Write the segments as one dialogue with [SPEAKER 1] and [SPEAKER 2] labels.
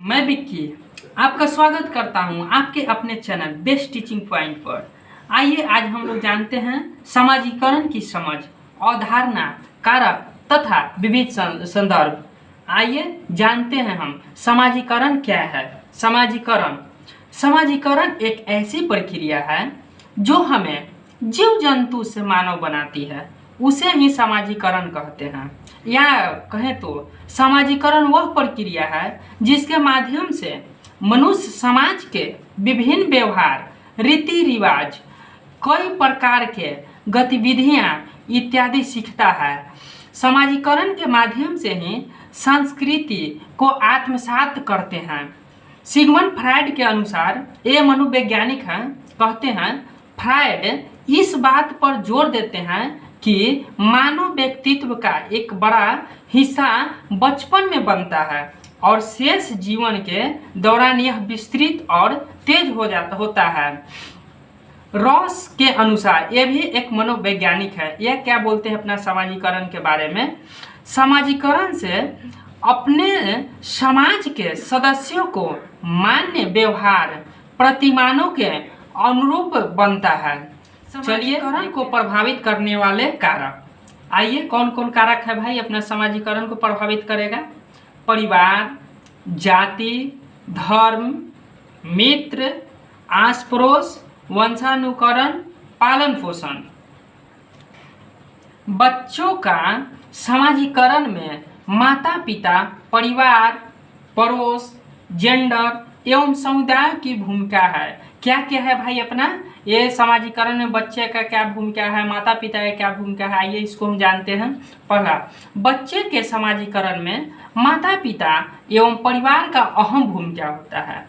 [SPEAKER 1] मैं विक्की आपका स्वागत करता हूं आपके अपने चैनल बेस्ट टीचिंग पॉइंट पर। आइए आज हम लोग जानते हैं समाजीकरण की समझ, अवधारणा, कारक तथा विविध संदर्भ। आइए जानते हैं हम समाजीकरण क्या है। समाजीकरण एक ऐसी प्रक्रिया है जो हमें जीव जंतु से मानव बनाती है, उसे ही समाजीकरण कहते हैं। या कहें तो समाजीकरण वह प्रक्रिया है जिसके माध्यम से मनुष्य समाज के विभिन्न व्यवहार, रीति रिवाज, कई प्रकार के गतिविधियां इत्यादि सीखता है। समाजीकरण के माध्यम से ही संस्कृति को आत्मसात करते हैं। सिगमंड फ्रायड के अनुसार, ये मनोवैज्ञानिक हैं, कहते हैं फ्रायड इस बात पर जोर देते हैं कि मानव व्यक्तित्व का एक बड़ा हिस्सा बचपन में बनता है और शेष जीवन के दौरान यह विस्तृत और तेज होता है। रॉस के अनुसार, ये भी एक मनोवैज्ञानिक है, यह क्या बोलते हैं अपना समाजीकरण के बारे में। समाजीकरण से अपने समाज के सदस्यों को मान्य व्यवहार प्रतिमानों के अनुरूप बनता है। चलिए को प्रभावित करने वाले कारक, आइए कौन कौन कारक है भाई अपना समाजीकरण को प्रभावित करेगा। परिवार, जाति, धर्म, मित्र, आस पड़ोस, वंशानुकरण, पालन पोषण। बच्चों का समाजीकरण में माता पिता, परिवार, पड़ोस, जेंडर एवं समुदाय की भूमिका है। क्या क्या है भाई अपना ये समाजीकरण में बच्चे का क्या भूमिका है, माता पिता का क्या भूमिका है, आइए इसको हम जानते हैं। पहला, बच्चे के समाजीकरण में माता पिता एवं परिवार का अहम भूमिका होता है।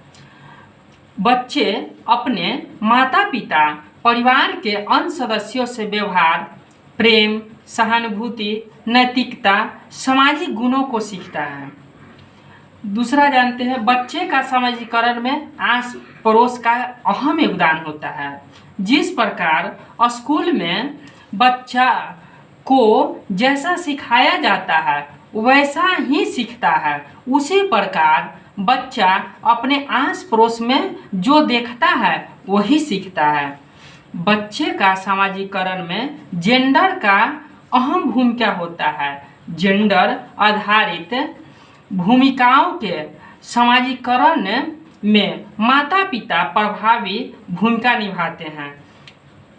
[SPEAKER 1] बच्चे अपने माता पिता, परिवार के अन्य सदस्यों से व्यवहार, प्रेम, सहानुभूति, नैतिकता, सामाजिक गुणों को सीखता है। दूसरा जानते हैं, बच्चे का समाजीकरण में आस पड़ोस का अहम योगदान होता है। जिस प्रकार स्कूल में बच्चा को जैसा सिखाया जाता है वैसा ही सीखता है, उसी प्रकार बच्चा अपने आस पड़ोस में जो देखता है वही सीखता है। बच्चे का समाजीकरण में जेंडर का अहम भूमिका होता है। जेंडर आधारित भूमिकाओं के समाजीकरण में माता पिता प्रभावी भूमिका निभाते हैं।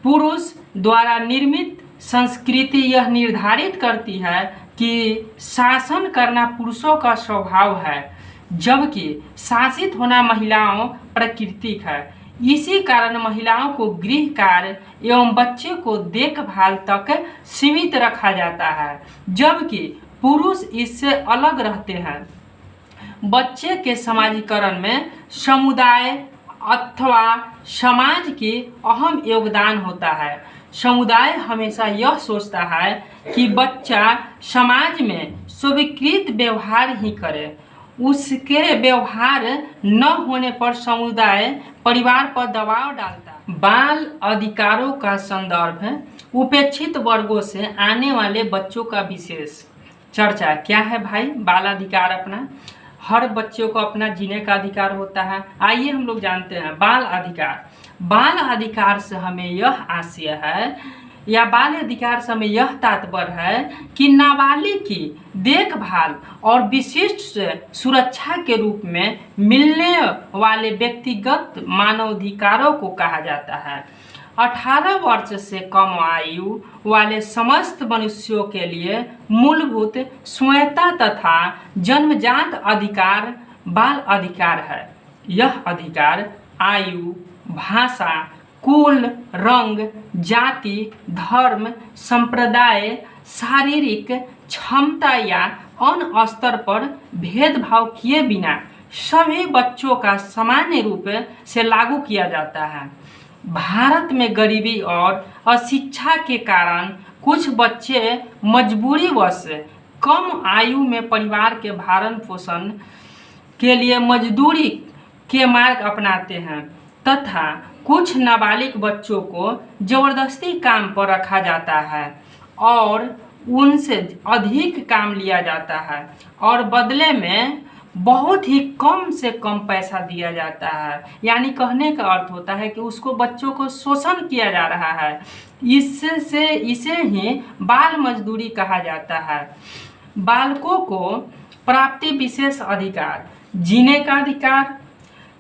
[SPEAKER 1] पुरुष द्वारा निर्मित संस्कृति यह निर्धारित करती है कि शासन करना पुरुषों का स्वभाव है, जबकि शासित होना महिलाओं प्राकृतिक है। इसी कारण महिलाओं को गृह कार्य एवं बच्चे को देखभाल तक सीमित रखा जाता है, जबकि पुरुष इससे अलग रहते हैं। बच्चे के समाजीकरण में समुदाय अथवा समाज की अहम योगदान होता है। समुदाय हमेशा यह सोचता है कि बच्चा समाज में स्वीकृत व्यवहार ही करे। उसके व्यवहार न होने पर समुदाय परिवार पर दबाव डालता है। बाल अधिकारों का संदर्भ है। उपेक्षित वर्गों से आने वाले बच्चों का विशेष चर्चा क्या है भाई। बाल अधिकार, अपना हर बच्चों को अपना जीने का अधिकार होता है। आइए हम लोग जानते हैं बाल अधिकार। बाल अधिकार से हमें यह आशय है या बाल अधिकार से हमें यह तात्पर्य है कि नाबालिग की देखभाल और विशिष्ट सुरक्षा के रूप में मिलने वाले व्यक्तिगत मानवाधिकारों को कहा जाता है। 18 वर्ष से कम आयु वाले समस्त मनुष्यों के लिए मूलभूत स्वायत्तता तथा जन्मजात अधिकार बाल अधिकार है। यह अधिकार आयु, भाषा, कुल, रंग, जाति, धर्म, संप्रदाय, शारीरिक क्षमता या अन्य स्तर पर भेदभाव किए बिना सभी बच्चों का सामान्य रूप से लागू किया जाता है। भारत में गरीबी और अशिक्षा के कारण कुछ बच्चे मजबूरीवश कम आयु में परिवार के भरण पोषण के लिए मजदूरी के मार्ग अपनाते हैं तथा कुछ नाबालिग बच्चों को जबरदस्ती काम पर रखा जाता है और उनसे अधिक काम लिया जाता है और बदले में बहुत ही कम से कम पैसा दिया जाता है। यानी कहने का अर्थ होता है कि उसको बच्चों को शोषण किया जा रहा है। इसे ही बाल मजदूरी कहा जाता है। बालकों को प्राप्ति विशेष अधिकार,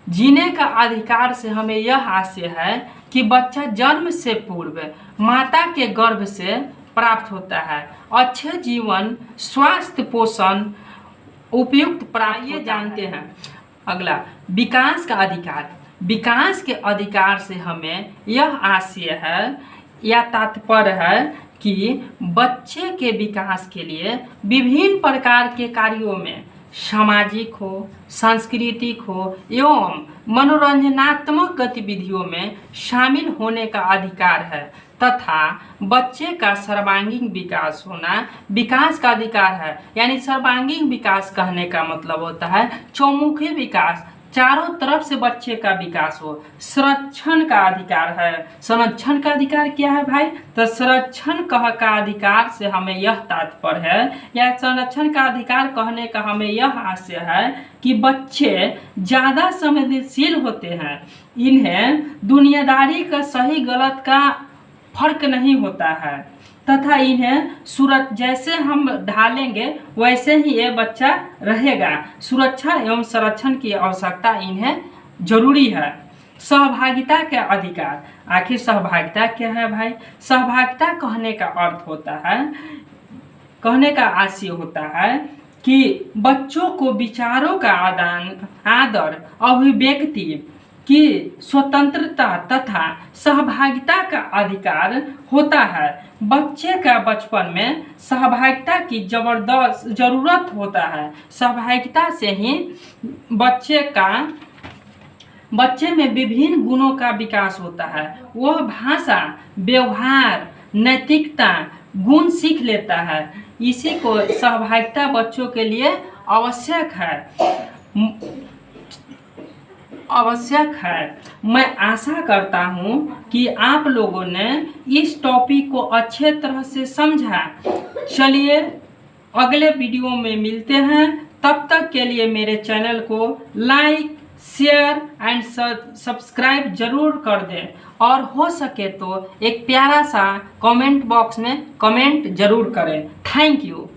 [SPEAKER 1] जीने का अधिकार से हमें यह आशय है कि बच्चा जन्म से पूर्व माता के गर्भ से प्राप्त होता है। अच्छे जीवन, स्वास्थ्य, पोषण, उपयुक्त प्राप्त जानते हैं। अगला, विकास का अधिकार। विकास के अधिकार से हमें यह आशय है या तात्पर्य है कि बच्चे के विकास के लिए विभिन्न प्रकार के कार्यों में सामाजिक हो, सांस्कृतिक हो एवं मनोरंजनात्मक गतिविधियों में शामिल होने का अधिकार है तथा बच्चे का सर्वांगीण विकास होना विकास का अधिकार है। यानी सर्वांगीण विकास कहने का मतलब होता है चौमुखी विकास, चारों तरफ से बच्चे का विकास हो। संरक्षण का अधिकार है। संरक्षण का अधिकार क्या है भाई? तो संरक्षण का अधिकार से हमें यह तात्पर्य है या संरक्षण का अधिकार कहने का हमें यह आशय है कि बच्चे ज़्यादा संवेदनशील होते हैं। इन्हें दुनियादारी का सही गलत का फर्क नहीं होता है तथा इन्हें जैसे हम ढालेंगे वैसे ही ये बच्चा रहेगा। सुरक्षा एवं संरक्षण की आवश्यकता इन्हें जरूरी है। सहभागिता के अधिकार। आखिर सहभागिता क्या है भाई? सहभागिता कहने का अर्थ होता है, कहने का आशय होता है कि बच्चों को विचारों का आदर, अभिव्यक्ति की स्वतंत्रता तथा सहभागिता का अधिकार होता है। बच्चे का बचपन में सहभागिता की जबरदस्त जरूरत होता है। सहभागिता से ही बच्चे में विभिन्न गुणों का विकास होता है। वह भाषा, व्यवहार, नैतिकता गुण सीख लेता है। इसी को सहभागिता बच्चों के लिए आवश्यक है। मैं आशा करता हूँ कि आप लोगों ने इस टॉपिक को अच्छे तरह से समझा। चलिए अगले वीडियो में मिलते हैं। तब तक के लिए मेरे चैनल को लाइक, शेयर एंड सब्सक्राइब जरूर कर दें और हो सके तो एक प्यारा सा कमेंट बॉक्स में कमेंट जरूर करें। Thank you.